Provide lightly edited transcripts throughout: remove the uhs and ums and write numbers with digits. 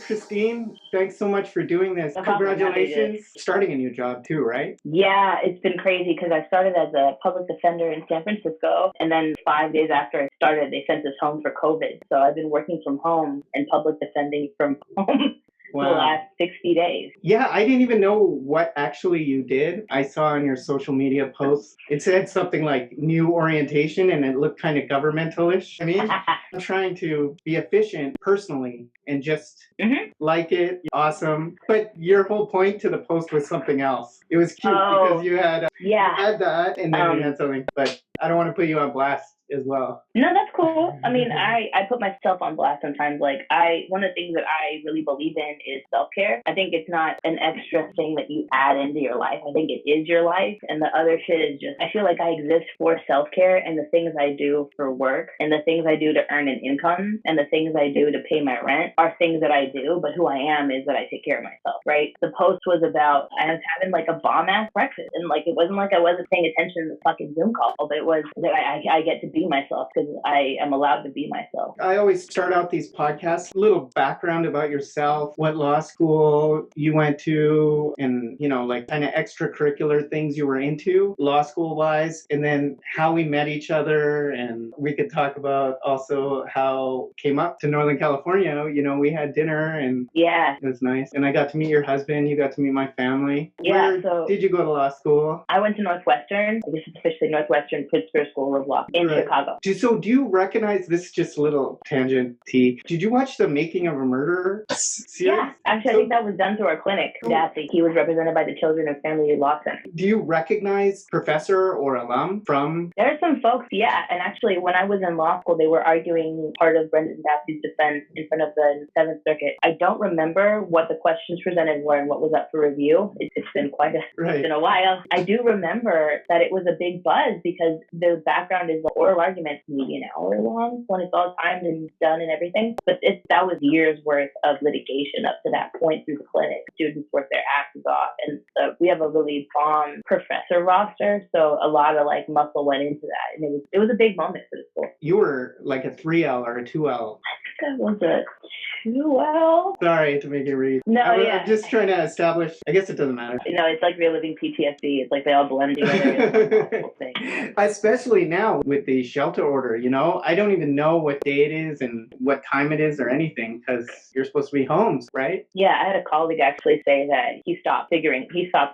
Christine. Thanks so much for doing this. No problem. Congratulations. Starting a new job too, right? Yeah, it's been crazy because I started as a public defender in San Francisco, and then 5 days after I started, they sent us home for COVID. So I've been working from home and public defending from home. Wow. The last 60 days. Yeah, I didn't even know what actually you did. I saw on your social media posts, it said something like new orientation and it looked kind of governmental-ish. I mean, I'm trying to be efficient personally and just like it. Awesome. But your whole point to the post was something else. It was cute because you had that and then you had something. But I don't want to put you on blast as well. No, that's cool. I mean, I put myself on blast sometimes. Like one of the things that I really believe in is self-care. I think it's not an extra thing that you add into your life. I think it is your life. And the other shit is just, I feel like I exist for self-care, and the things I do for work and the things I do to earn an income and the things I do to pay my rent are things that I do. But who I am is that I take care of myself, right? The post was about, I was having like a bomb-ass breakfast. And like, it wasn't like I wasn't paying attention to the fucking Zoom call, but it was that I get to be myself because I am allowed to be myself. I always start out these podcasts, a little background about yourself, what law school you went to, and, you know, like kind of extracurricular things you were into law school wise, and then how we met each other. And we could talk about also how came up to Northern California. You know, we had dinner and it was nice. And I got to meet your husband. You got to meet my family. Yeah. Where did you go to law school? I went to Northwestern. This is officially Northwestern Pritzker School of Law in Chicago. So do you recognize, this is just a little tangent, T. Did you watch The Making of a Murderer series? Yeah, actually, I think that was done through our clinic. Daffy, he was represented by the Children and Family Law Center. Do you recognize professor or alum from? There are some folks, and actually, when I was in law school, they were arguing part of Brendan Daffy's defense in front of the Seventh Circuit. I don't remember what the questions presented were and what was up for review. It's been it's been a while. I do remember that it was a big buzz because the background is the oral arguments, maybe an hour long when it's all timed and done and everything. But that was years worth of litigation up to that point through the clinic. Students worked their asses off, and we have a really bomb professor roster, so a lot of like muscle went into that, and it was a big moment for the school. You were like a 3L or a 2L. I think I was a 2L. Sorry to make you read. No, I'm just trying to establish. I guess it doesn't matter. No, it's like reliving PTSD. It's like they all blend together. Especially now with the shelter order, you know, I don't even know what day it is and what time it is or anything because you're supposed to be home, right? Yeah, I had a colleague actually say that he stopped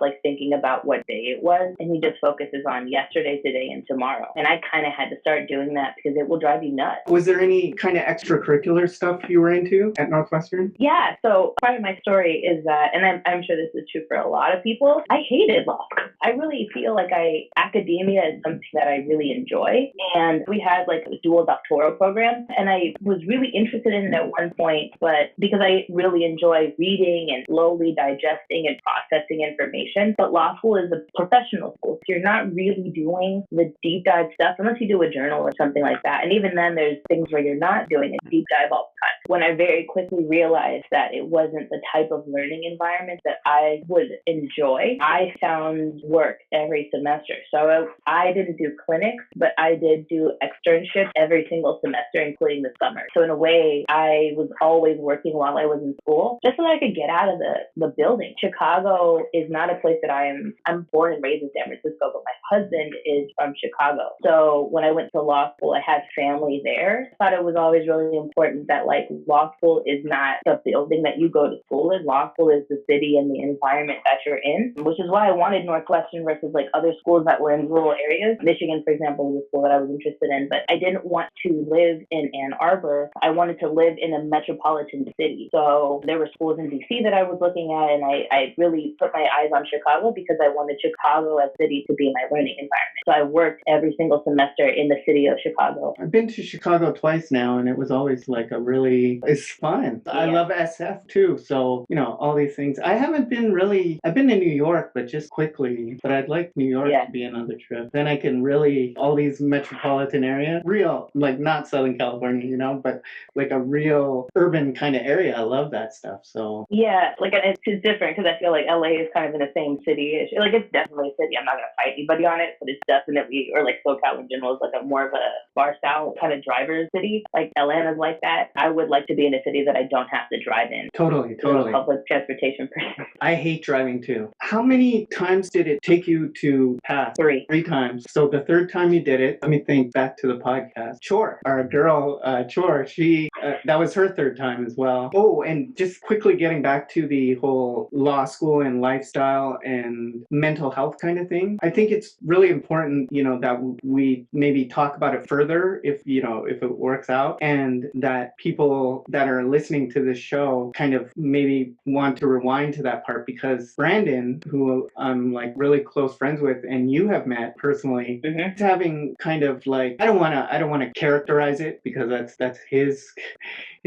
like thinking about what day it was, and he just focuses on yesterday, today, and tomorrow. And I kind of had to start doing that because it will drive you nuts. Was there any kind of extracurricular stuff you were into at Northwestern? Yeah, so part of my story is that, and I'm sure this is true for a lot of people, I hated law school. I really feel like academia is something that I really enjoy. And we had like a dual doctoral program, and I was really interested in it at one point, but because I really enjoy reading and slowly digesting and processing information, but law school is a professional school, so you're not really doing the deep dive stuff unless you do a journal or something like that. And even then, there's things where you're not doing a deep dive all the time. When I very quickly realized that it wasn't the type of learning environment that I would enjoy, I found work every semester. So I didn't do clinics, but I did do externships every single semester, including the summer. So in a way, I was always working while I was in school, just so that I could get out of the building. Chicago is not a place that I'm born and raised in San Francisco, but my husband is from Chicago. So when I went to law school, I had family there. I thought it was always really important that like law school is not the building that you go to school in. Law school is the city and the environment that you're in, which is why I wanted Northwestern versus like other schools that were in rural areas. Michigan, for example, was a school that I was interested in, but I didn't want to live in Ann Arbor. I wanted to live in a metropolitan city. So there were schools in DC that I was looking at, and I really put my eyes on Chicago because I wanted Chicago as a city to be my learning environment. So I worked every single semester in the city of Chicago. I've been to Chicago twice now, and it was always like it's fun. Yeah. I love SF too. So, you know, all these things. I've been to New York, but just quickly. But I'd like New York to be another trip. Then I can really, all these metropolitan area. Real, like not Southern California, you know, but like a real urban kind of area. I love that stuff. So yeah, like and it's different because I feel like LA is kind of in the same city-ish. Like it's definitely a city. I'm not gonna fight anybody on it, but it's definitely, or like SoCal in general is like a more of a bar style kind of driver's city. Like Atlanta's like that. I would like to be in a city that I don't have to drive in. totally. Public transportation person. I hate driving too. How many times did it take you to pass? 3. 3 times. So the third time you did it, let me think back to the podcast. Chor, our girl, Chor, she, that was her third time as well. Oh, and just quickly getting back to the whole law school and lifestyle and mental health kind of thing. I think it's really important, you know, that we maybe talk about it further if, you know, if it works out, and that people that are listening to this show kind of maybe want to rewind to that part, because Brandon, who I'm like really close friends with and you have met personally, he's having kind of like, I don't want to characterize it because that's his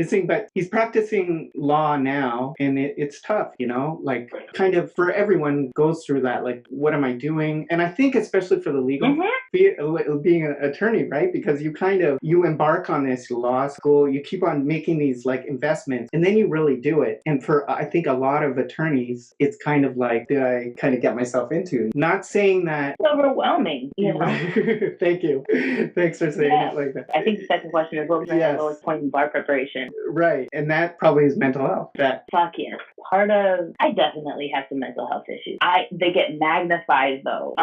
thing, but he's practicing law now, and it's tough, you know, like kind of for everyone goes through that, like what am I doing? And I think especially for the legal being an attorney, right? Because you embark on this law school, you keep on making these like investments, and then you really do it. And for I think a lot of attorneys, it's kind of like, did I kind of get myself into? Not saying that it's overwhelming, you know. Thank you. Thanks for saying it like that. I think the second question is, what was the lowest point in bar preparation? Right, and that probably is mental health. Fuck yes. I definitely have some mental health issues. They get magnified though,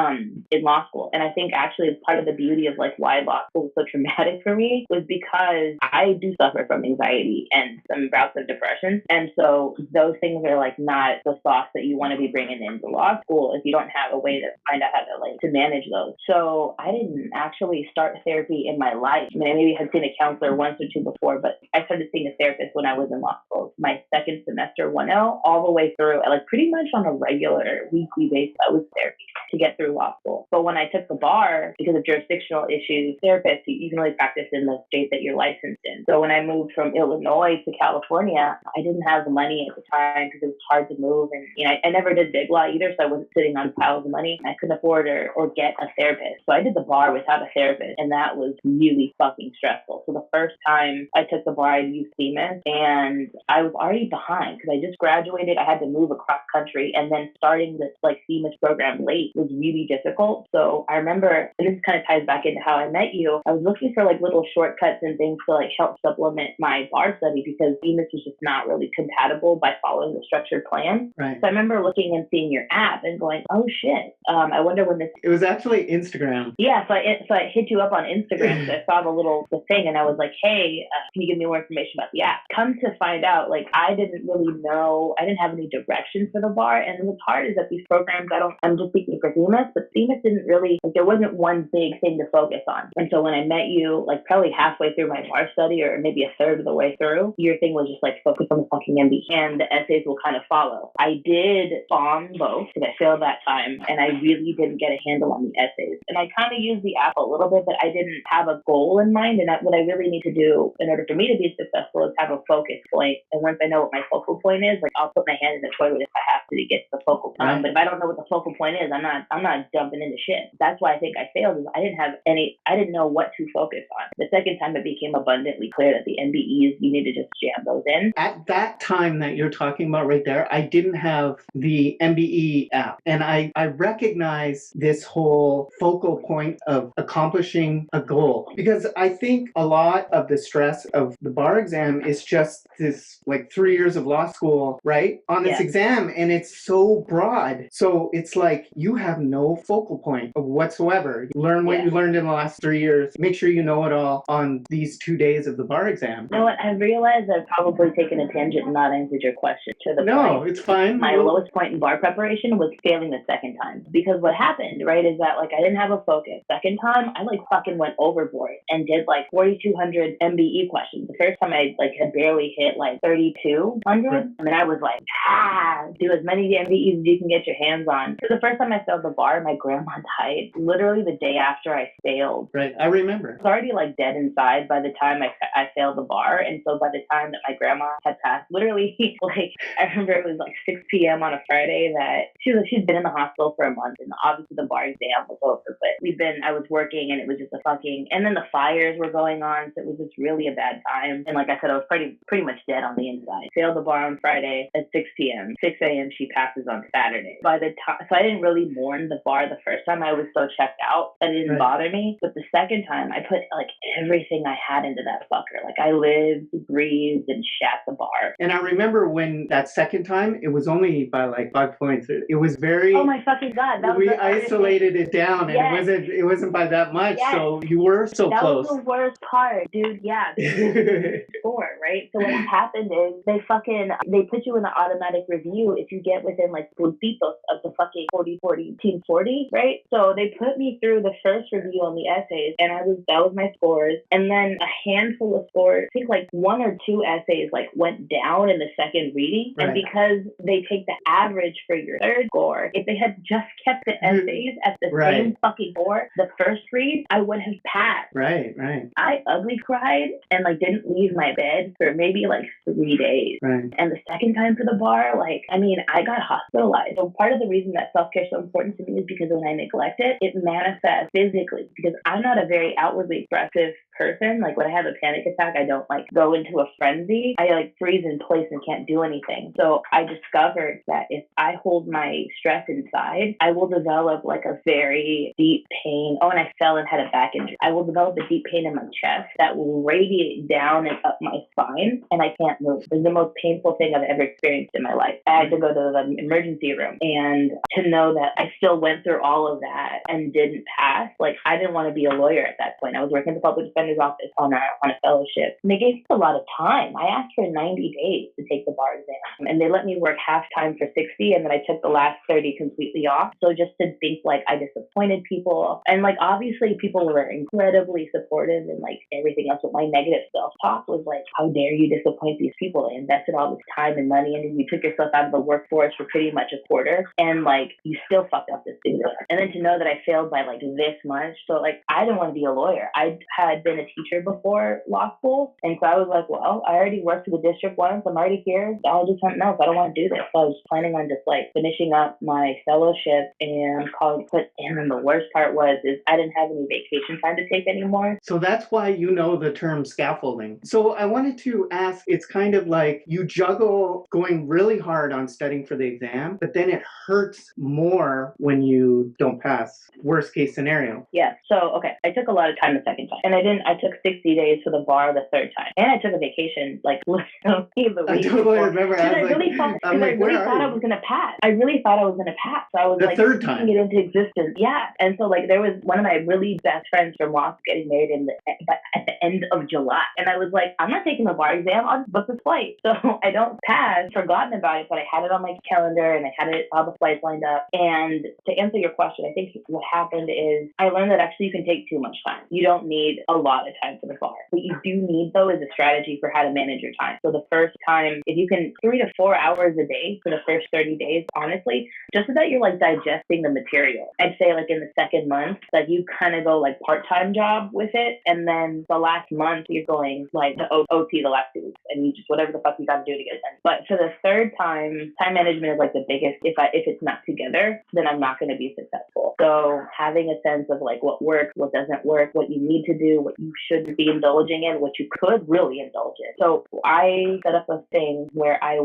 in law school. And I think actually part of the beauty of like why law school was so traumatic for me was because I do suffer from anxiety and some bouts of depression. And so those things are like not the sauce that you want to be bringing into law school if you don't have a way to find out how to like to manage those. So I didn't actually start therapy in my life. I mean, I maybe had seen a counselor once or two before, but I started seeing a therapist when I was in law school. My second semester, 1L, all the way through, like pretty much on a regular weekly basis, I was therapy to get through law school. But when I took the bar, because of jurisdictional issues, therapists, you can only practice in the state that you're licensed in. So when I moved from Illinois to California, I didn't have the money at the time because it was hard to move. And you know, I never did big law either, so I wasn't sitting on piles of money. I couldn't afford or get a therapist. So I did the bar without a therapist, and that was really fucking stressful. So the first time I took the bar, I used CMIS, and I was already behind because I just graduated. I had to move across country, and then starting this like CMIS program late was really difficult. So I remember, and this kind of ties back into how I met you, I was looking for like little shortcuts and things to like help supplement my bar study because CMIS was just not really compatible by following the structured plan. Right. So I remember looking and seeing your app and going, oh shit, I wonder when this... It was actually Instagram. Yeah, so I hit you up on Instagram because I saw the thing, and I was like, hey, can you give me more information about the app? Come to find out, like, I didn't really know, I didn't have any direction for the bar, and what's hard is that these programs, I'm just speaking for CMIS, but CMIS didn't really, like, there wasn't one big thing to focus on. And so when I met you, like, probably halfway through my bar study, or maybe a third of the way through, your thing was just, like, focus on the fucking MBE, and the essays will kind of follow. I did bomb both, because I failed that time, and I really didn't get a handle on the essays. And I kind of used the app a little bit, but I didn't have a goal in mind, and what I really need to do in order for me to be successful is have a focus point. And once I know what my focal point is, like, I'll put my hand in the toilet if I have to get to the focal point. But if I don't know what the focal point is, I'm not jumping into shit. That's why I think I failed, is I didn't know what to focus on. The second time it became abundantly clear that the MBEs, you need to just jam those in. At that time that you're talking about right there, I didn't have the MBE app. And I recognize this whole focal point of accomplishing a goal, because I think a lot of the stress of the bar exam is just this like 3 years of law school, right? On this exam, and it's so broad. So it's like you have no focal point of whatsoever. You learn what you learned in the last 3 years. Make sure you know it all on these 2 days of the bar exam. You know what? I realized I've probably taken a tangent and not answered your question to the point. No, it's fine. My lowest point in bar preparation was failing the second time. Because what happened, right, is that like I didn't have a focus. Second time, I like fucking went overboard and did like 4,200 MBE questions. The first time I like had barely hit like 3,200. I mean, I was like, do as many MVEs as you can get your hands on. So the first time I failed the bar, my grandma died literally the day after I failed. Right, I remember. I was already like dead inside by the time I failed the bar. And so by the time that my grandma had passed, literally, like, I remember it was like 6 p.m. on a Friday that she'd been in the hospital for a month, and obviously the bar exam was over, but I was working, and it was just and then the fires were going on, so it was just really a bad time. And like I said, I was pretty much dead on the inside. Failed the bar on Friday at 6 p.m. 6 a.m. she passes on Saturday. By the time, so I didn't really mourn the bar the first time. I was so checked out that it didn't bother me. But the second time, I put like everything I had into that fucker. Like I lived, breathed, and shat the bar. And I remember when that second time, it was only by like 5 points. It was very. Oh my fucking God! We isolated it down, and it wasn't by that much. Yes. So you were so close. That was the worst part, dude. Yeah, score, right? So what happened is they put you in an automatic review if you get within like puntitos of the fucking 40-40 team 40, right? So they put me through the first review on the essays, and that was my scores, and then a handful of scores. I think like 1 or 2 essays like went down in the second reading, and because they take the average for your third score, if they had just kept the essays at the same fucking score, the first read, I would have passed. Right. I ugly cried and like didn't leave my bed for maybe like 3 days. Right. And the second time for the bar, I got hospitalized. So part of the reason that self-care is so important to me is because when I neglect it, it manifests physically, because I'm not a very outwardly expressive person. Like when I have a panic attack, I don't like go into a frenzy. I like freeze in place and can't do anything. So I discovered that if I hold my stress inside, I will develop like a very deep pain. Oh, and I fell and had a back injury. I will develop a deep pain in my chest that will radiate down and up my spine, and I can't move. It's the most painful thing I've ever experienced in my life. I had to go to the emergency room, and to know that I still went through all of that and didn't pass, like I didn't want to be a lawyer at that point. I was working at the public defender's office on a fellowship, and they gave me a lot of time. I asked for 90 days to take the bar exam, and they let me work half time for 60, and then I took the last 30 completely off. So just to think like I disappointed people, and like obviously people were incredibly supportive and like everything else, but my negative self-talk was like, how dare you disappoint these people? They invested all this time and money, and you took yourself out of the workforce for pretty much a quarter, and like you still fucked up this thing. And then to know that I failed by like this much, so like I didn't want to be a lawyer. I had been a teacher before law school, and so I was like, well, I already worked for the district once, I'm already here, I'll do something else. I don't want to do this. So I was planning on just like finishing up my fellowship and college. And then the worst part is I didn't have any vacation time to take anymore. So that's why you know the term scaffolding. So I wanted to ask, it's kind of like you juggle going really hard on studying for the exam, but then it hurts more when you don't pass. Worst case scenario. Yeah. So, okay. I took a lot of time the second time, and I took 60 days for the bar the third time. And I took a vacation, like literally the week before. Remember. I really thought I was going to pass. I really thought I was going to pass. So I was the third time. It into existence. Yeah. And so like there was one of my really best friends from law getting married at the end of July. And I was like, I'm not taking the bar exam. I'll just book this flight. So I don't pass, forgotten about it, but I had it on my calendar and I had all the flights lined up. And to answer your question, I think what happened is I learned that actually you can take too much time. You don't need a lot of time for the bar. What you do need though is a strategy for how to manage your time. So the first time, if you can 3 to 4 hours a day for the first 30 days, honestly, just so that you're like digesting the material. I'd say like in the second month, like you kind of go like part-time job with it. And then the last month you're going like the OT the last 2 weeks, and you just whatever the fuck you got to do to get it done. But for the third time management is like the biggest. If it's not together, then I'm not going to be successful. So having a sense of like what works, what doesn't work, what you need to do, what you shouldn't be indulging in, what you could really indulge in. So I set up a thing where I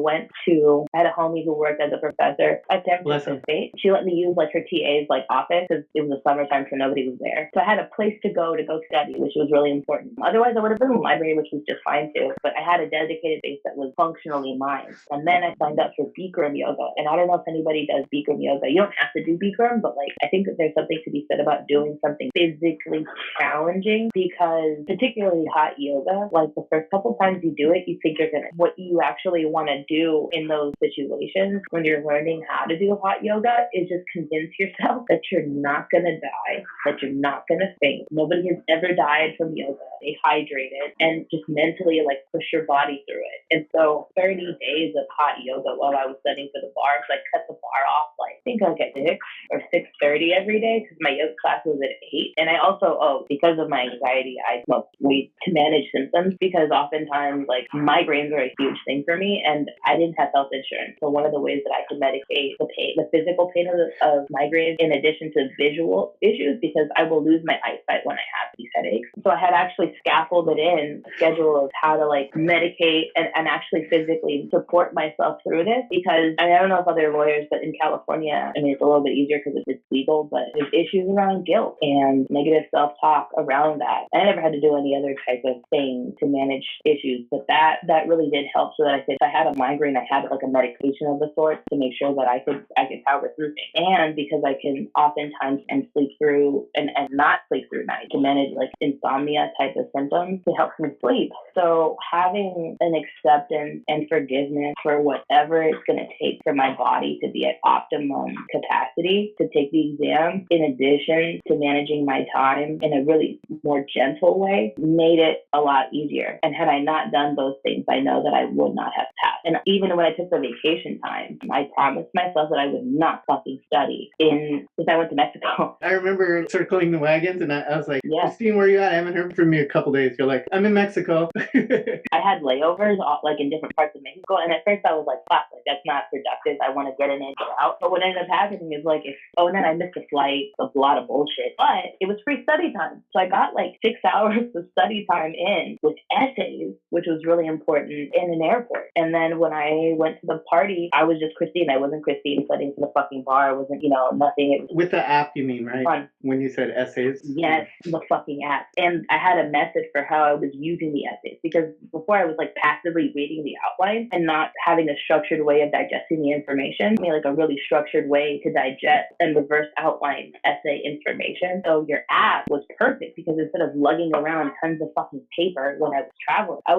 had a homie who worked as a professor at San Francisco State. She let me use like her TA's like office because it was the summertime, so nobody was there. So I had a place to go study, which was really important. Otherwise, I would have been in the library, which was just fine too. But I had a dedicated space that was functionally mine. And then I signed up for Bikram yoga. And I don't know if anybody does Bikram yoga. You don't have to do Bikram, but like I think that there's something to be said about doing something physically challenging, because particularly hot yoga, like the first couple times you do it, you think you're gonna. What you actually want to do in those situations when you're learning how to do hot yoga is just convince yourself that you're not gonna die, that you're not gonna faint. Nobody has ever died from yoga. stay hydrated, and just mentally like push your body through it. And so 30 days of hot yoga while I was studying for the bar, so I cut the bar off like I think like at 6 or 6:30 every day because my yoga class was at 8. And I also, because of my anxiety, I smoked weed to manage symptoms because oftentimes like migraines are a huge thing for me, and I didn't have health insurance. So one of the ways that I could medicate the pain, the physical pain of migraines, in addition to visual issues, because I will lose my eyesight when I have these headaches. So I had actually scaffolded in a schedule of how to like medicate and actually physically support myself through this, because I don't know if other lawyers, but in California, I mean, it's a little bit easier because it's legal, but there's issues around guilt and negative self-talk around that. I never had to do any other type of thing to manage issues, but that really did help, so that if I had a migraine, I had like a medication of the sort to make sure that I could power through things. And because I can oftentimes sleep through and not sleep through night to manage like insomnia type of symptoms, it helps me sleep. So having an acceptance and forgiveness for whatever it's going to take for my body to be at optimum capacity to take the exam, in addition to managing my time in a really more gentle way, made it a lot easier. And had I not done those things, I know that I would not have passed. And even when I took the vacation time, I promised myself that I would not fucking study because I went to Mexico. I remember circling the wagons, and I was like, Yeah. Christine, where are you at? I haven't heard from you in a couple days. You're like, I'm in Mexico. I had layovers like in different parts of Mexico, and at first I was like, fuck, like that's not productive. I want to get in and get out. But what ended up happening is like, and then I missed a flight, a lot of bullshit. But it was free study time. So I got like 6 hours of study time in with essays, which was really important, in an airport. And then when I went to the party, I was just Christine. I wasn't Christine studying for the fucking bar. I wasn't, nothing. It was with the app, you mean, right? fun. When you said essays? Yes, the fucking app. And I had a method for how I was using the essays, because before I was like passively reading the outline and not having a structured way of digesting the information. I mean, like a really structured way to digest and reverse outline essay information. So your app was perfect, because instead of lugging around tons of fucking paper when I was traveling, I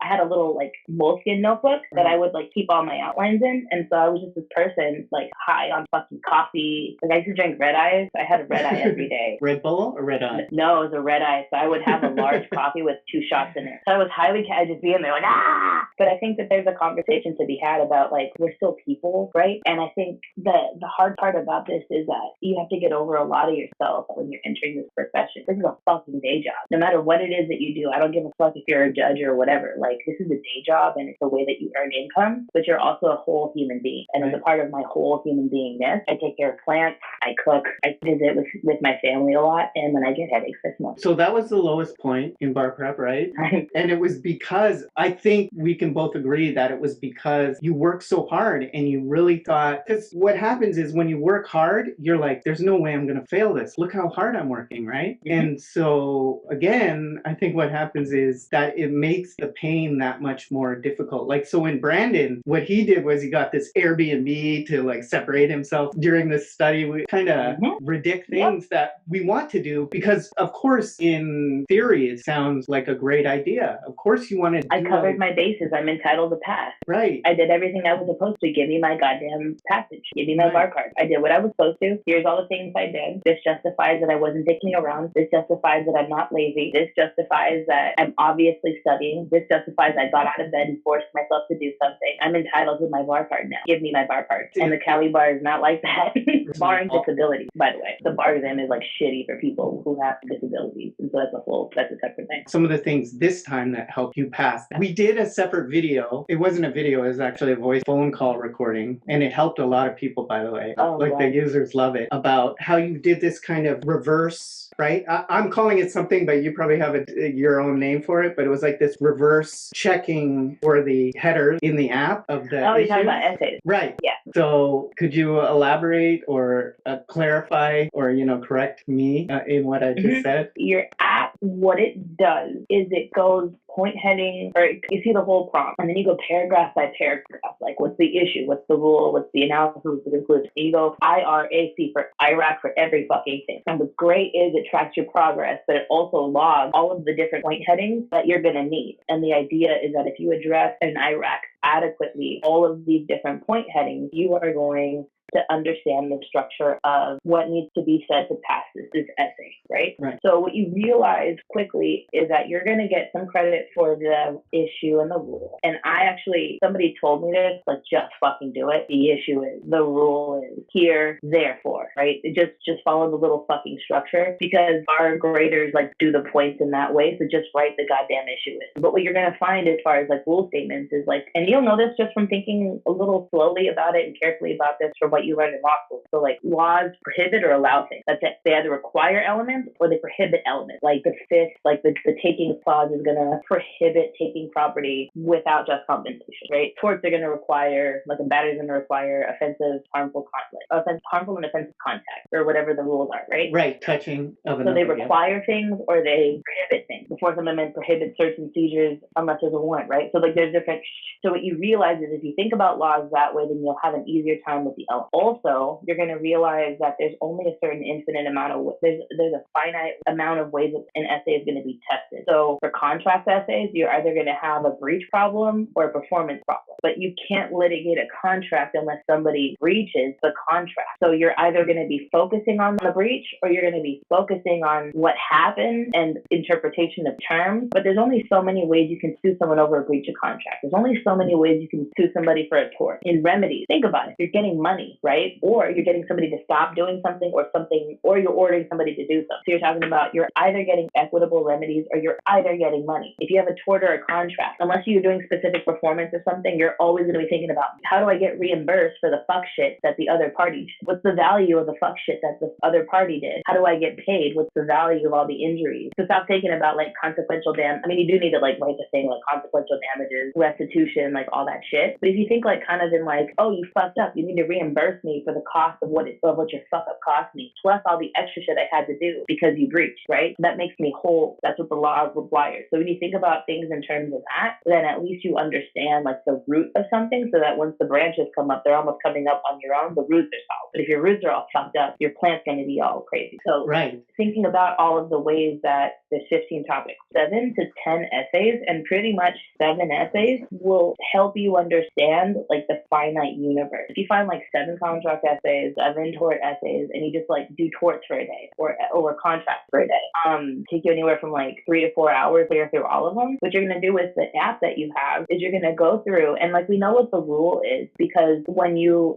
had a little like moleskin notebook that I would like keep all my outlines in. And so I was just this person like high on fucking coffee. Like I used to drink red eyes. I had a red eye every day. Red Bull or red eye? No, it was a red eye. So I would have a large coffee with 2 shots in it. So I was highly just being there like, ah! But I think that there's a conversation to be had about like, we're still people, right? And I think that the hard part about this is that you have to get over a lot of yourself when you're entering this profession. This is a fucking day job. No matter what it is that you do, I don't give a fuck if you're a judge or whatever. Like, this is a day job, and it's a way that you earn income, but you're also a whole human being. And as a part of my whole human beingness, I take care of plants, I cook, I visit with my family a lot, and when I get headaches, I smoke. So that was the lowest point in bar prep, right? And it was because, I think we can both agree that it was because you worked so hard and you really thought, because what happens is when you work hard, you're like, there's no way I'm going to fail this. Look how hard I'm working, right? Mm-hmm. And so again, I think what happens is that it makes the pain that much more difficult. Like, so in Brandon, what he did was he got this Airbnb to like separate himself during this study. We kind of ridiculous things that we want to do, because of course in theory it sounds like a great idea. Of course you want to I covered my bases. I'm entitled to pass. Right. I did everything I was supposed to. Give me my goddamn passage. Give me my bar card. I did what I was supposed to. Here's all the things I did. This justifies that I wasn't dicking around. This justifies that I'm not lazy. This justifies that I'm obviously studying. This justifies I got out of bed and forced myself to do something. I'm entitled to my bar card now. Give me my bar card. And the Cali bar is not like that. Barring disability, by the way. The bar exam is like shitty for people who have disabilities. And so that's a separate thing. Some of the things this time that helped you pass. We did a separate video. It wasn't a video, it was actually a voice phone call recording. And it helped a lot of people, by the way. The users love it. About how you did this kind of reverse, right? I'm calling it something, but you probably have your own name for it. But it was like this reverse checking for the headers in the app of the you're talking about essays. Right. Yeah. So could you elaborate or clarify or, correct me in what I just said? Your app, what it does is it goes point heading, or you see the whole prompt, and then you go paragraph by paragraph, like what's the issue, what's the rule, what's the analysis, what's the conclusion. You go IRAC for Iraq for every fucking thing. And what's great is it tracks your progress, but it also logs all of the different point headings that you're going to need. And the idea is that if you address an Iraq adequately, all of these different point headings, you are going to understand the structure of what needs to be said to pass this essay, right? Right. So what you realize quickly is that you're going to get some credit for the issue and the rule. And somebody told me this, like, just fucking do it. The issue is, the rule is here, therefore, right? It just follow the little fucking structure, because our graders like do the points in that way. So just write the goddamn issue in. But what you're going to find as far as like rule statements is like, and you'll know this just from thinking a little slowly about it and carefully about this from what you learned in law school. So like laws prohibit or allow things. That's it. They either require elements or they prohibit elements. Like the fifth, like the taking clause is going to prohibit taking property without just compensation, right? Torts are going to require, like a battery is going to require offensive, harmful conflict, harmful and offensive contact, or whatever the rules are, right? Right, touching of So another. they require things or they prohibit things. The Fourth Amendment prohibits search and seizures unless there's a warrant, right? So like there's different. So what you realize is if you think about laws that way, then you'll have an easier time with the element. Also, you're going to realize that there's only a certain infinite amount of there's a finite amount of ways that an essay is going to be tested. So for contract essays, you're either going to have a breach problem or a performance problem. But you can't litigate a contract unless somebody breaches the contract. So you're either going to be focusing on the breach or you're going to be focusing on what happened and interpretation of terms. But there's only so many ways you can sue someone over a breach of contract. There's only so many ways you can sue somebody for a tort. In remedies, think about it. You're getting money, right? Or you're getting somebody to stop doing something, or you're ordering somebody to do something. So you're talking about you're either getting equitable remedies or you're either getting money. If you have a tort or a contract, unless you're doing specific performance or something, you're always going to be thinking about how do I get reimbursed for the fuck shit that the other party did? What's the value of the fuck shit that the other party did? How do I get paid? What's the value of all the injuries? So stop thinking about like consequential I mean, you do need to like write the thing like consequential damages, restitution, like all that shit. But if you think like kind of in like, oh, you fucked up, you need to reimburse me for the cost of what your fuck up cost me, plus all the extra shit I had to do because you breached, right? That makes me whole. That's what the law requires. So when you think about things in terms of that, then at least you understand like the root of something, so that once the branches come up, they're almost coming up on your own. The roots are solid. But if your roots are all fucked up, your plant's going to be all crazy. So right. Thinking about all of the ways that there's 15 topics, 7 to 10 essays, and pretty much 7 essays will help you understand like the finite universe. If you find like 7 contract essays, 7 tort essays, and you just like do torts for a day or contracts for a day, take you anywhere from like 3 to 4 hours clear through all of them. What you're going to do with the app that you have is you're going to go through, and like we know what the rule is, because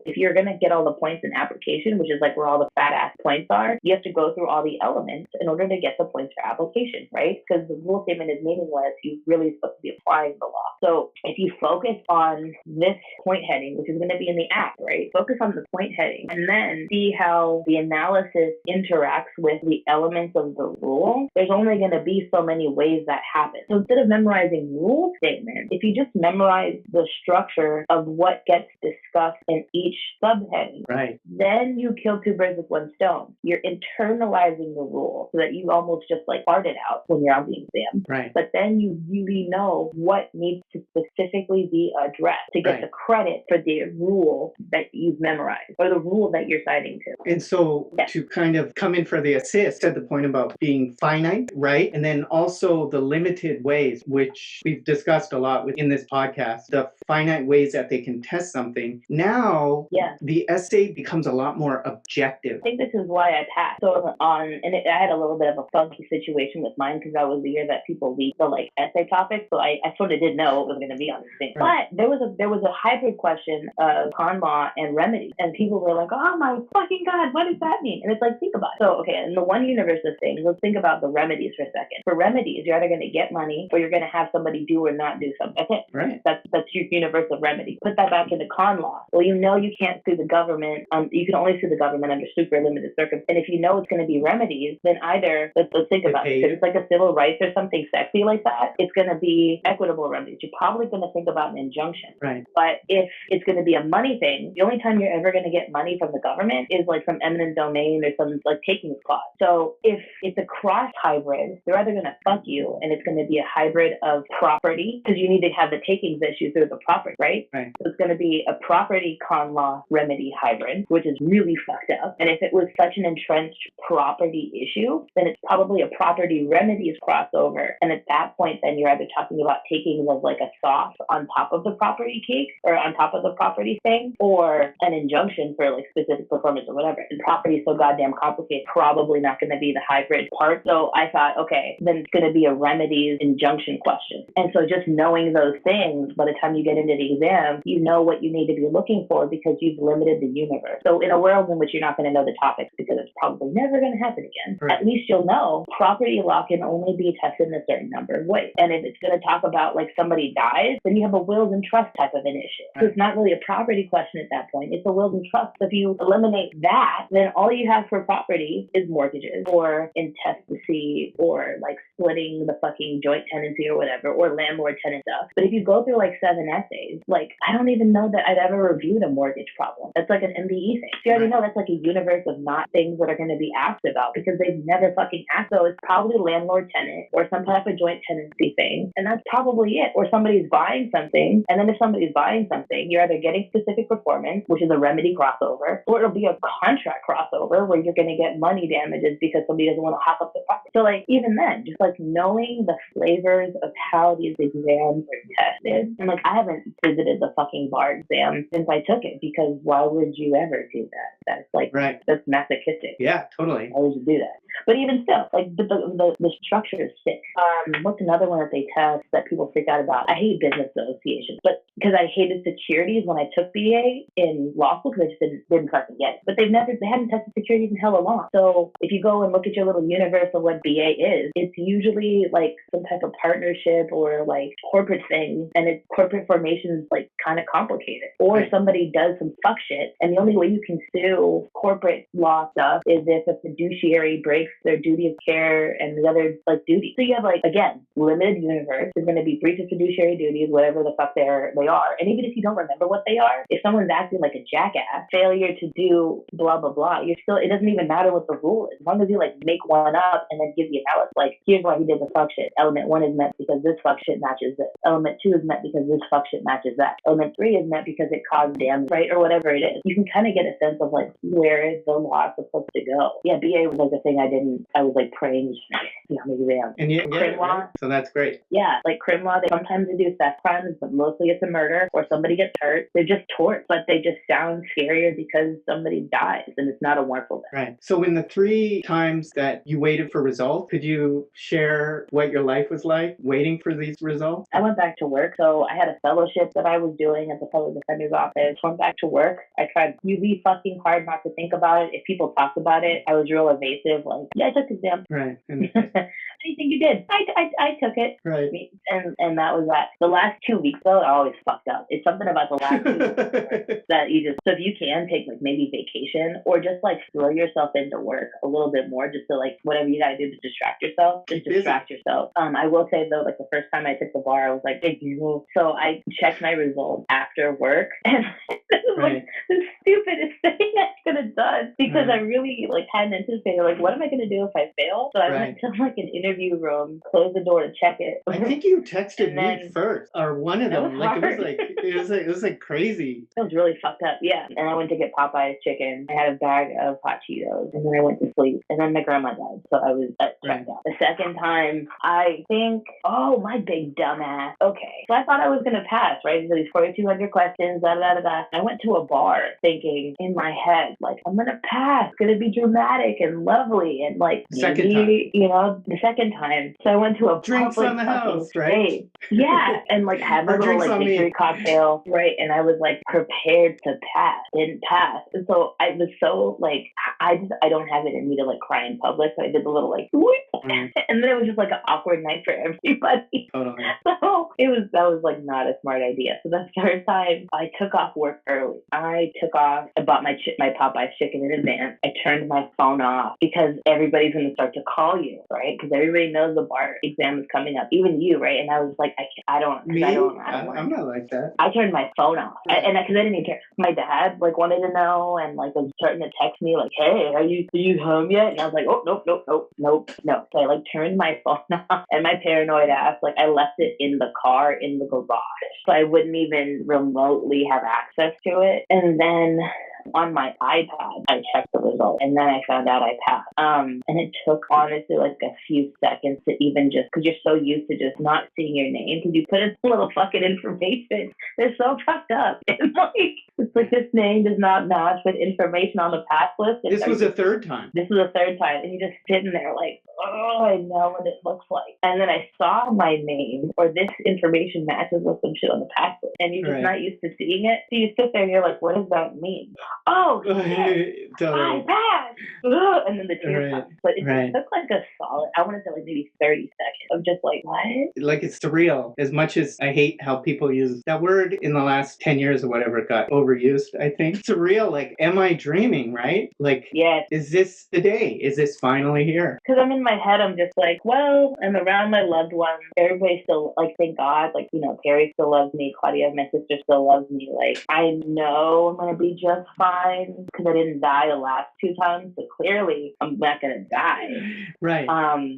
if you're going to get all the points in application, which is like where all the fat ass points are, you have to go through all the elements in order to get the points for application, right? Because the rule statement is meaningless. You're really supposed to be applying the law. So if you focus on this point heading, which is going to be in the app, right? Focus on the point heading and then see how the analysis interacts with the elements of the rule. There's only going to be so many ways that happen. So instead of memorizing rule statements, if you just memorize the structure of what gets discussed in each subheading, right, then you kill 2 birds with 1 stone. You're internalizing the rule so that you almost just like fart it out when you're on the exam. right. But then you really know what needs to specifically be addressed to get the credit for the rule that you've memorized or the rule that you're citing to. And so to kind of come in for the assist at the point about being finite, right? And then also the limited ways, which we've discussed a lot in this podcast, the finite ways that they can test something. Now, the essay becomes a lot more objective. I think this is why I passed. So I had a little bit of a funky situation with mine because that was the year that people leaked the like essay topics. So I sort of didn't know what was going to be on this thing. Right. But there was a hybrid question of con law and remedy, and people were like, "Oh my fucking god, what does that mean?" And it's like, think about it. So okay, in the one universe of things, let's think about the remedies for a second. For remedies, you're either going to get money or you're going to have somebody do or not do something. That's it. Right. That's your universe of remedy. Put that back into con law. Well, you can't sue the government. You can only sue the government under super limited circumstances. And if you know it's going to be remedies, then either let's think about it. If it's like a civil rights or something sexy like that, it's going to be equitable remedies. You're probably going to think about an injunction. Right. But if it's going to be a money thing, the only time you're ever going to get money from the government is like some eminent domain or some like takings clause. So if it's a cross hybrid, they're either going to fuck you and it's going to be a hybrid of property because you need to have the takings issue through the property, right? Right. So it's going to be a property con law remedy hybrid, which is really fucked up. And if it was such an entrenched property issue, then it's probably a property remedies crossover. And at that point, then you're either talking about takings of like a sauce on top of the property cake or on top of the property thing, or an injunction for like specific performance or whatever. And property is so goddamn complicated, probably not going to be the hybrid part. So I thought, okay, then it's going to be a remedies injunction question. And so just knowing those things, by the time you get into the exam, you know what you need to be looking for because you've limited the universe. So in a world in which you're not going to know the topics because it's probably never going to happen again, right. At least you'll know property law can only be tested in a certain number of ways. And if it's going to talk about like somebody dies, then you have a wills and trust type of an issue. So it's not really a property question at that point. It's a wills and trust. So if you eliminate that, then all you have for property is mortgages or intestacy or like splitting the fucking joint tenancy or whatever, or landlord tenant stuff. But if you go through like 7 essays, like I don't even know that I've ever reviewed a mortgage problem. That's like an MBE thing. So you already know that's like a universe of not things that are going to be asked about because they've never fucking asked. So it's probably landlord tenant or some type of joint tenancy thing. And that's probably it. Or somebody's buying something. And then if somebody's buying something, you're either getting specific performance, which is a remedy crossover, or it'll be a contract crossover where you're going to get money damages because somebody doesn't want to hop up the property. So like even then, just like knowing the flavors of how these exams are tested. And like I haven't visited the fucking bar exam since I took it because why would you ever do that? That's like, right. That's masochistic. Yeah, totally. Why would you do that? But even still, like the structure is sick. What's another one that they test that people freak out about? I hate business associations, but because I hated securities when I took BA in law school because I just didn't fucking get it. But they haven't tested securities in hella long. So if you go and look at your little universe of what BA is, it's usually like some type of partnership or like corporate thing, and its corporate formation is like kind of complicated. Or right. Somebody does some fuck shit, and the only way you can sue corporate law stuff is if a fiduciary breaks their duty of care and the other like duties. So you have like, again, limited universe. There's going to be breach of fiduciary duties, whatever the fuck they are. And even if you don't remember what they are, if someone's acting like a jackass, failure to do blah, blah, blah, it doesn't even matter what the rule is. As long as you like make one up and then give the analysis, like here's why he did the fuck shit. Element 1 is met because this fuck shit matches this. Element 2 is met because this fuck shit matches that. Element 3 is met because it caused damage, right? Or whatever it is. You can kind of get a sense of like where is the law supposed to go. Yeah, BA was like the thing I was like praying on the exam. And you get it, right? So that's great. Yeah, like crim law, sometimes they do theft crimes, but mostly it's a murder or somebody gets hurt. They're just torts, but they just sound scarier because somebody dies and it's not a wonderful death. Right. So in the 3 times that you waited for results, could you share what your life was like waiting for these results? I went back to work. So I had a fellowship that I was doing at the public defender's office. Went back to work. I tried really fucking hard not to think about it. If people talked about it, I was real evasive. Like, yeah, I took the exam. Right. Anything you did. I took it. Right. And that was that. The last 2 weeks though, I always fucked up. It's something about the last 2 weeks that you just, so if you can take like maybe vacation or just like throw yourself into work a little bit more, just to like whatever you gotta do to distract yourself, just distract yourself. I will say though, like the first time I took the bar, I was like, hey, so I checked my results after work and this is like the stupidest thing I could have done because I really like hadn't anticipated like what am I gonna do if I fail? So I went to like an interview room, closed the door to check it. I think you texted me first, or one of them. Like it was like crazy. It was really fucked up. Yeah. And I went to get Popeye's chicken. I had a bag of hot Cheetos, and then I went to sleep. And then my grandma died, so I was checked out. The second time, I think, oh, my big dumbass. Okay, so I thought I was gonna pass, right? So these 4,200 questions, da da da da. I went to a bar thinking in my head, like I'm gonna pass. It's gonna be dramatic and lovely, and like maybe, you know, the second time. So I went to a drinks on the house, right? Yeah, and like had my little like victory cocktail, right? And I was like prepared to pass, didn't pass, and so I was so like I don't have it in me to like cry in public, so I did the little like whoop, and then it was just like an awkward night for everybody. Totally. So that was like not a smart idea. So the third time I took off work early. I bought my Popeye's chicken in advance. I turned my phone off because everybody's going to start to call you, right? Because everybody knows the bar exam is coming up, even you, right? And I was like, I don't. I'm not like that. I turned my phone off, and because I didn't even care. My dad like wanted to know, and like was starting to text me like, "Hey, are you home yet?" And I was like, "Oh, nope." So I like turned my phone off, and my paranoid ass like I left it in the car in the garage, so I wouldn't even remotely have access to it. And then On my iPad, I checked the result, and then I found out I passed. And it took honestly like a few seconds to even just, because you're so used to just not seeing your name, because you put in a little fucking information. They're so fucked up. It's like this name does not match with information on the pass list. This was a third time. This was a third time, and you're just sitting there like, oh, I know what it looks like. And then I saw my name, or this information matches with some shit on the pass list, and you're just not used to seeing it. So you sit there and you're like, what does that mean? Oh, shit, I passed. And then the tears come. But it took like a solid, I want to say like maybe 30 seconds of just like, what? Like, it's surreal. As much as I hate how people use that word in the last 10 years or whatever, it got overused, I think. Surreal, like, am I dreaming, right? Like, yes. Is this the day? Is this finally here? Because I'm in my head, I'm just like, well, I'm around my loved ones. Everybody still, like, thank God, like, you know, Carrie still loves me. Claudia, my sister, still loves me. Like, I know I'm going to be just fine because I didn't die the last 2 times. So clearly, I'm not going to die. Right.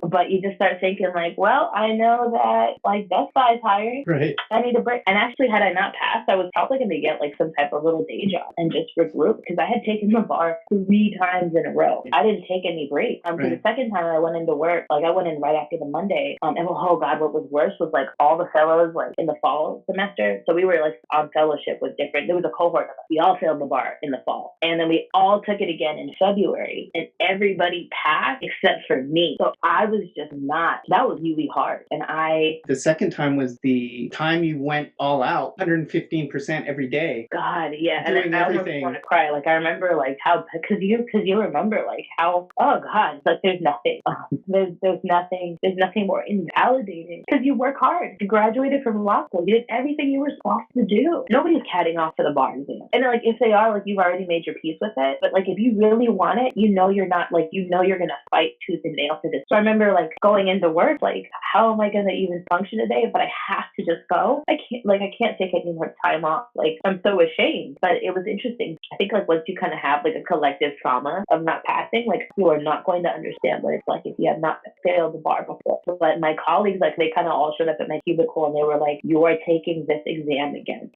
But you just start thinking, like, well, I know that, like, Best Buy's hiring. Right. I need a break. And actually, had I not passed, I was probably going to get, like, some type of little day job and just regroup because I had taken the bar 3 times in a row. I didn't take any breaks. So the second time I went into work, like, I went in right after the Monday. And oh, God, what was worse was, like, all the fellows, like, in the fall semester. So we were, like, on fellowship with different, there was a cohort of us. We all failed the bar in the fall. And then we all took it again in February. And everybody passed except for me. So I was just not, that was really hard. And the second time was the time you went all out, 115% every day. God, yeah. Doing and I almost want to cry. Like, I remember, like, how, because you remember, like, how, oh, God, like, there's nothing. There's nothing more invalidating because you work hard. You graduated from law school. You did everything you were supposed to do. Nobody's catting off to the bars. And, like, if they are, like, you've already made your peace with it. But, like, if you really want it, you know you're not, like, you know you're going to fight tooth and nail for this. So I remember, like, going into work, like, how am I going to even function today? But I have to just go. I can't take any more time off. Like, I'm so ashamed. But it was interesting. I think, like, once you kind of have, like, a collective trauma of not passing, like, you are not going to understand what it's like if you have not failed the bar before. But my colleagues, like, they kind of all showed up at my cubicle and they were like, you are taking this exam again.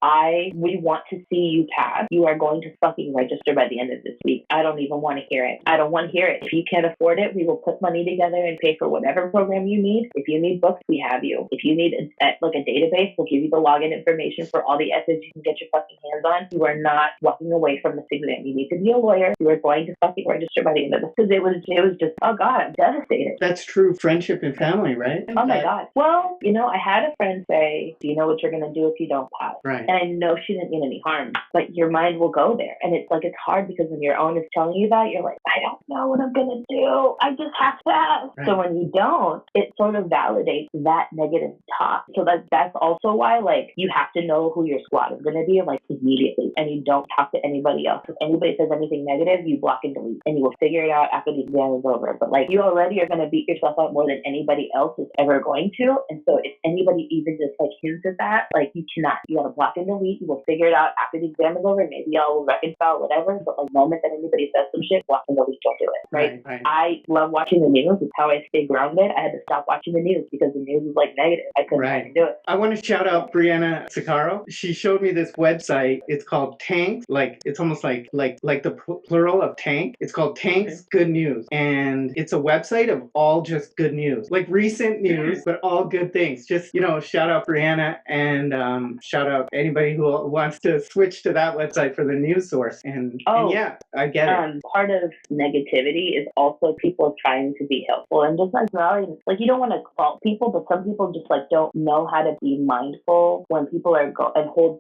We want to see you pass. You are going to fucking register by the end of this week. I don't even want to hear it. I don't want to hear it. If you can't afford it, we will put money together and pay for whatever program you need. If you need books, we have you. If you need a database, we'll give you the login information for all the essays you can get your fucking hands on. You are not walking away from this exam. You need to be a lawyer. You are going to fucking register by the end of this. Because it was just, oh God, I'm devastated. That's true friendship and family, right? Oh my God. Well, you know, I had a friend say, do you know what you're going to do if you don't pass? Right. And I know she didn't mean any harm, but your mind will go there. And it's like, it's hard because when your own is telling you that, you're like, I don't know what I'm going to do. I just have to pass. Right. So when you don't, it sort of validates that negative talk. So that's also why, like, you have to know who your squad is going to be, like, immediately. And you don't talk to anybody else. If anybody says anything negative, you block and delete. And you will figure it out after the exam is over. But, like, you already are going to beat yourself up more than anybody else is ever going to. And so if anybody even just, like, hints at that, like, you cannot. You got to block and delete. You will figure it out after the exam is over. Maybe y'all will reconcile, whatever. But, like, the moment that anybody says some shit, block and delete, don't do it. Right? I love watching the news. It's how I stay grounded. I had to stop watching the news because the news was, like, negative. I couldn't do it. I want to shout out Brianna Sicaro. She showed me this website. It's called Tanks. Like, it's almost like the plural of tank. It's called Tanks Good News. And it's a website of all just good news. Like, recent news, but all good things. Just, you know, shout out Brianna and shout out anybody who wants to switch to that website for the news source. And yeah, I get it. Part of negativity is also people trying to be helpful. And just like, you don't want to fault people, but some people just, like, don't know how to be mindful when people are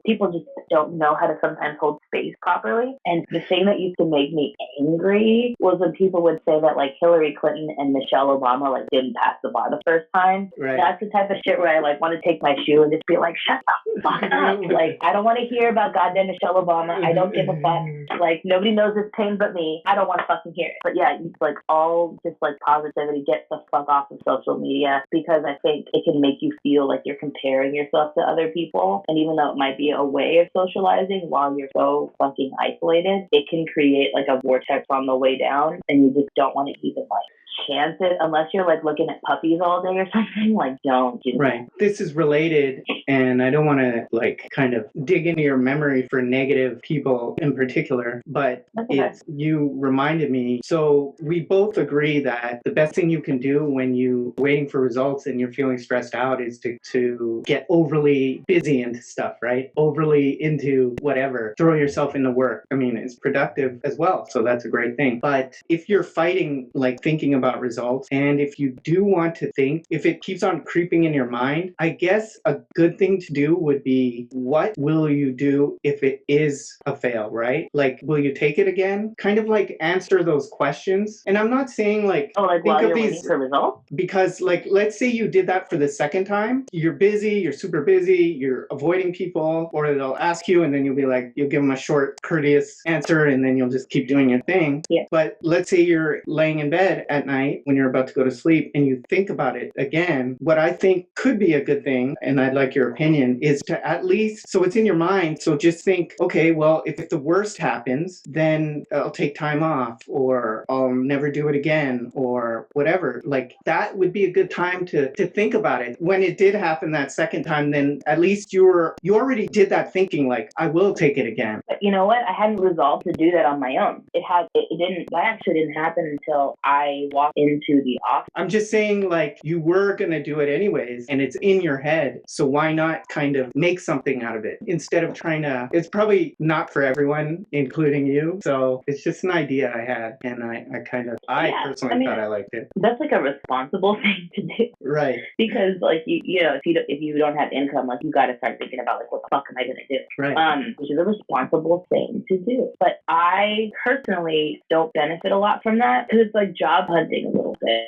people just don't know how to sometimes hold space properly. And the thing that used to make me angry was when people would say that, like, Hillary Clinton and Michelle Obama, like, didn't pass the bar the first time. Right. That's the type of shit where I, like, want to take my shoe and just be like, shut the fuck up. Like, I don't want to hear about goddamn Michelle Obama. I don't give a fuck. Like, nobody knows this pain but me. I don't want to fucking hear it. But yeah, it's like all just, like, positivity. Get the fuck off of social media, because I think it can make you feel like you're comparing yourself to other people. And even though it might be a way of socializing while you're so fucking isolated, it can create, like, a vortex on the way down, and you just don't want to even, like, chance it unless you're like looking at puppies all day or something. Like, don't do that. Right. This is related, and I don't want to like kind of dig into your memory for negative people in particular, but you reminded me. So we both agree that the best thing you can do when you waiting for results and you're feeling stressed out is to get overly busy into stuff, right? Overly into whatever. Throw yourself into work. I mean, it's productive as well, so that's a great thing. But if you're fighting like thinking about results, and if you do want to think, if it keeps on creeping in your mind, I guess a good thing to do would be, what will you do if it is a fail, right? Like, will you take it again? Kind of like answer those questions. And I'm not saying like, like think while of you're these waiting for results? because like, let's say you did that for the second time, you're busy, you're super busy, you're avoiding people, or they'll ask you and then you'll be like, you'll give them a short, courteous answer and then you'll just keep doing your thing. Yeah. But let's say you're laying in bed at night when you're about to go to sleep and you think about it again. What I think could be a good thing, and I'd like your opinion, is to at least, so it's in your mind, so just think, okay, well, if the worst happens, then I'll take time off, or I'll never do it again, or whatever. Like, that would be a good time to think about it. When it did happen that second time, then at least you already did that thinking, like, I will take it again. But you know what? I hadn't resolved to do that on my own. That actually didn't happen until I walked into the office. I'm just saying, like, you were going to do it anyways, and it's in your head. So why not kind of make something out of it instead of trying to, it's probably not for everyone, including you. So it's just an idea I had. And I personally thought I liked it. That's like a responsible thing to do. Right. Because like, you know, if you don't have income, like you got to start thinking about like, what the fuck am I going to do? Right. Which is a responsible thing to do. But I personally don't benefit a lot from that because it's like job hunting a little bit.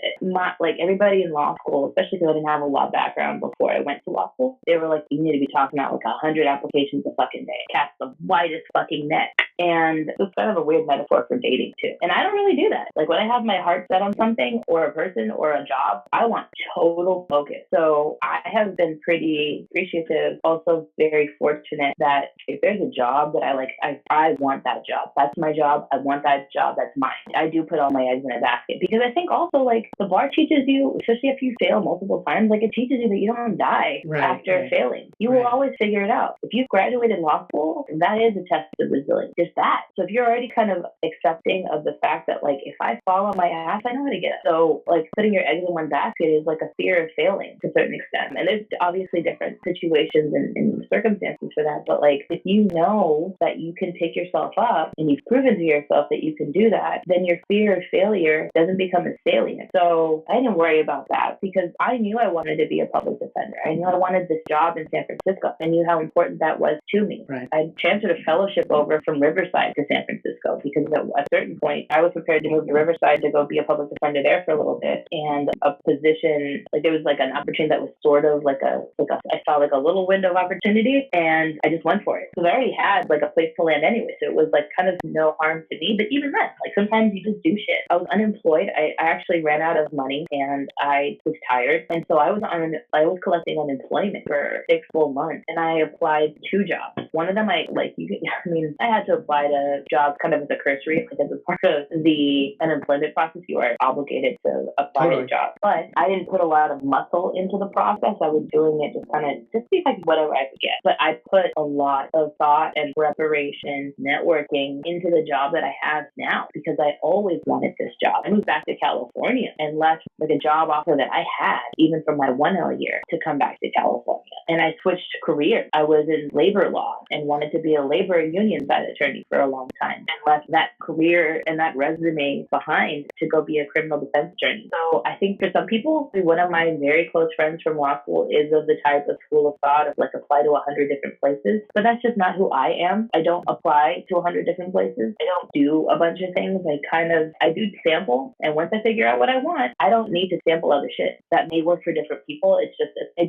Like everybody in law school, especially because I didn't have a law background before I went to law school, they were like, you need to be talking out like 100 applications a fucking day. Cast the widest fucking net. And it's kind of a weird metaphor for dating too. And I don't really do that. Like when I have my heart set on something or a person or a job, I want total focus. So I have been pretty appreciative, also very fortunate that if there's a job that I like, I want that job. That's my job. I want that job. That's mine. I do put all my eggs in a basket because I think also like the bar teaches you, especially if you fail multiple times, like it teaches you that you don't die after failing. You will always figure it out. If you graduated law school, that is a test of resilience. Just that. So if you're already kind of accepting of the fact that like if I fall on my ass, I know how to get up. So like putting your eggs in one basket is like a fear of failing to a certain extent. And there's obviously different situations and circumstances for that. But like if you know that you can pick yourself up and you've proven to yourself that you can do that, then your fear of failure doesn't become a salient. So I didn't worry about that because I knew I wanted to be a public defender. I knew I wanted this job in San Francisco. I knew how important that was to me. Right. I transferred a fellowship over from Riverside to San Francisco because at a certain point I was prepared to move to Riverside to go be a public defender there for a little bit. And a position, like there was like an opportunity that was sort of I saw like a little window of opportunity and I just went for it. Because I already had like a place to land anyway. So it was like kind of no harm to me. But even then, like sometimes you just do shit. I was unemployed. I actually ran out of money and I was tired. And so I was collecting unemployment for 6 full months and I applied 2 jobs. One of them I had to apply to jobs kind of as a cursory, like as a part of the unemployment process, you are obligated to apply to jobs. But I didn't put a lot of muscle into the process. I was doing it just see if I could whatever I could get. But I put a lot of thought and preparation, networking into the job that I have now because I always wanted this job. I moved back to California and left like a job offer that I had even from my 1L year to come back to California. And I switched careers. I was in labor law and wanted to be a labor union side attorney for a long time and left that career and that resume behind to go be a criminal defense attorney. So I think for some people, one of my very close friends from law school is of the type of school of thought of like apply to 100 different places. But that's just not who I am. I don't apply to 100 different places. I don't do a bunch of things. I do sample. And once I figure out what I want, I don't need to sample other shit. That may work for different people. It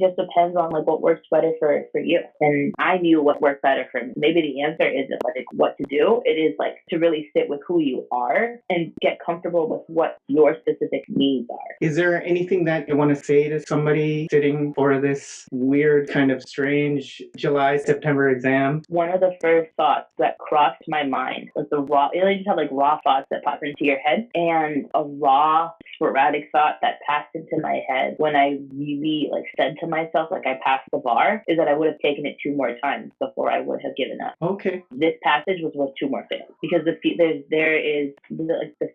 just depends on like what works better for you. And I knew what worked better for me. Maybe the answer isn't like what to do. It is like to really sit sit with who you are and get comfortable with what your specific needs are. Is there anything that you want to say to somebody sitting for this weird, kind of strange July, September exam? One of the first thoughts that crossed my mind was the raw, you know, you just have like raw thoughts that pop into your head, and a raw, sporadic thought that passed into my head when I really like said to myself, like I passed the bar, is that I would have taken it 2 more times before I would have given up. Okay. This passage was worth 2 more fails, because the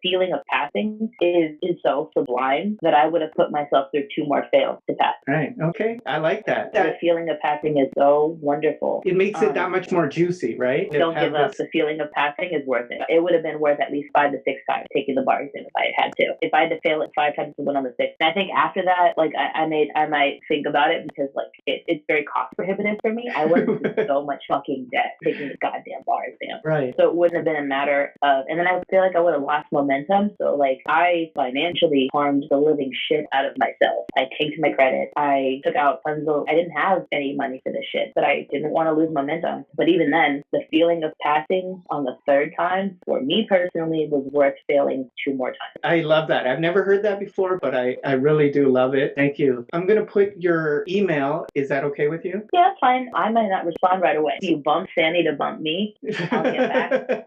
feeling of passing is so sublime that I would have put myself through 2 more fails to pass. Right. Okay. I like that. The feeling of passing is so wonderful. It makes it that much more juicy, right? Don't give up. The feeling of passing is worth it. It would have been worth at least 5 to 6 times taking the bar exam if I had to. If I had to fail it 5 times to win on the 6th. And I think after that, like I might think about it, because like it's very cost prohibitive for me. I went into so much fucking debt taking the goddamn bar exam. Right. So it wouldn't have been a matter of, and then I feel like I would have lost momentum. So like I financially harmed the living shit out of myself. I tanked my credit. I took out tons of, I didn't have any money for this shit, but I didn't want to lose momentum. But even then, the feeling of passing on the 3rd time, for me personally, was worth failing 2 more times. I love that. I've never heard that before, but I really do love it. Thank you. I'm going to put your email. Is that okay with you? Yeah, that's fine. I might not respond right away. If you bump Sandy to bump me, I'll get back.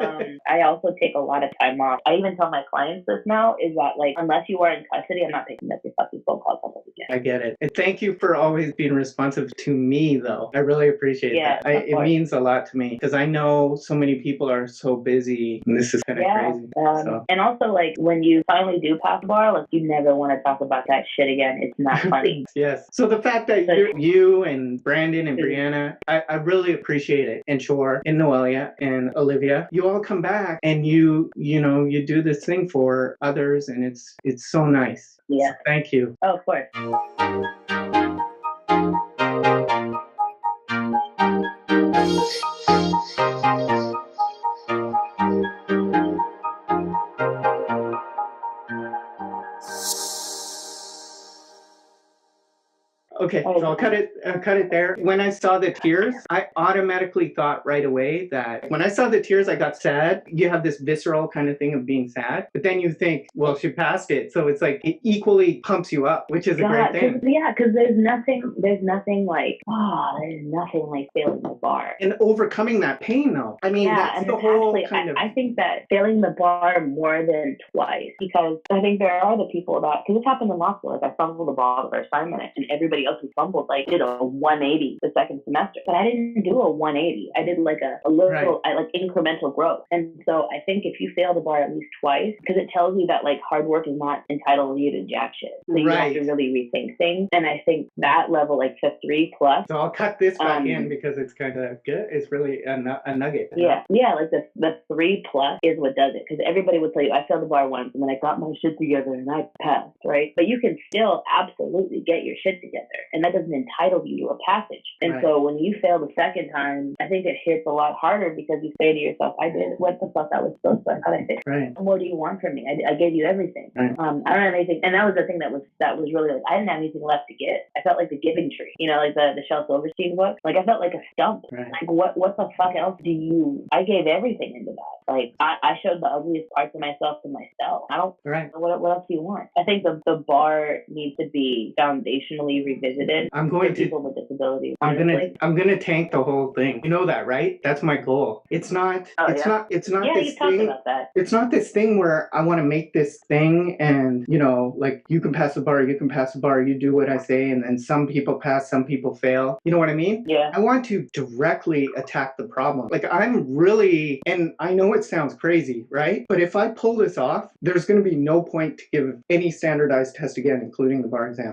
I also take a lot of time off. I even tell my clients this now, is that like, unless you are in custody, I'm not picking up your fucking phone calls ever again. I get it. And thank you for always being responsive to me, though. I really appreciate that. It means a lot to me, because I know so many people are so busy, and this is kind of crazy. And also, like, when you finally do pass the bar, like, you never want to talk about that shit again. It's not funny. Yes. So the fact that you and Brandon and Brianna, I really appreciate it. And Shore and Noelia and Olivia, you all come back and you do this thing for others, and it's so nice. Yeah. So thank you. Oh, of course. Okay, so I'll cut it there. When I saw the tears, I automatically thought right away that when I saw the tears, I got sad. You have this visceral kind of thing of being sad, but then you think, well, she passed it. So it's like, it equally pumps you up, which is a great thing. Because there's nothing like failing the bar. And overcoming that pain, though. I mean, that's the whole kind of... I think that failing the bar more than twice, because I think there are the people that, because this happened in law school, like I fumbled the ball the first time, and everybody else who fumbled like did a 180 the second semester, but I didn't do a 180. I did like a little like incremental growth. And so I think if you fail the bar at least twice, because it tells you that like hard work is not entitled you to jack shit, so you have to really rethink things. And I think that level, like the 3+. So I'll cut this back in, because it's kind of good. It's really a nugget. Yeah, like the 3+ is what does it, because everybody would tell you I failed the bar once and then I got my shit together and I passed, right? But you can still absolutely get your shit together, and that doesn't entitle you to a passage. And so when you fail the second time, I think it hits a lot harder, because you say to yourself, I did what the fuck I was supposed to. How did I fix? What more do you want from me? I gave you everything. I don't have anything. And that was the thing that was really like, I didn't have anything left to give. I felt like the giving tree, like the Shel Silverstein book. Like I felt like a stump. Like what the fuck else do you? I gave everything into that. Like I showed the ugliest parts of myself to myself. I don't. What else do you want? I think the bar needs to be foundationally revisited. I'm going to people with disabilities. I'm gonna tank the whole thing. You know that, right? That's my goal. It's not. It's not Yeah, this you talked thing. about that. It's not this thing where I want to make this thing, and like you can pass the bar, you can pass the bar, you do what I say, and then some people pass, some people fail. You know what I mean? Yeah. I want to directly attack the problem. Like I'm really, and I know it sounds crazy, right? But if I pull this off, there's going to be no point to give any standardized test again, including the bar exam.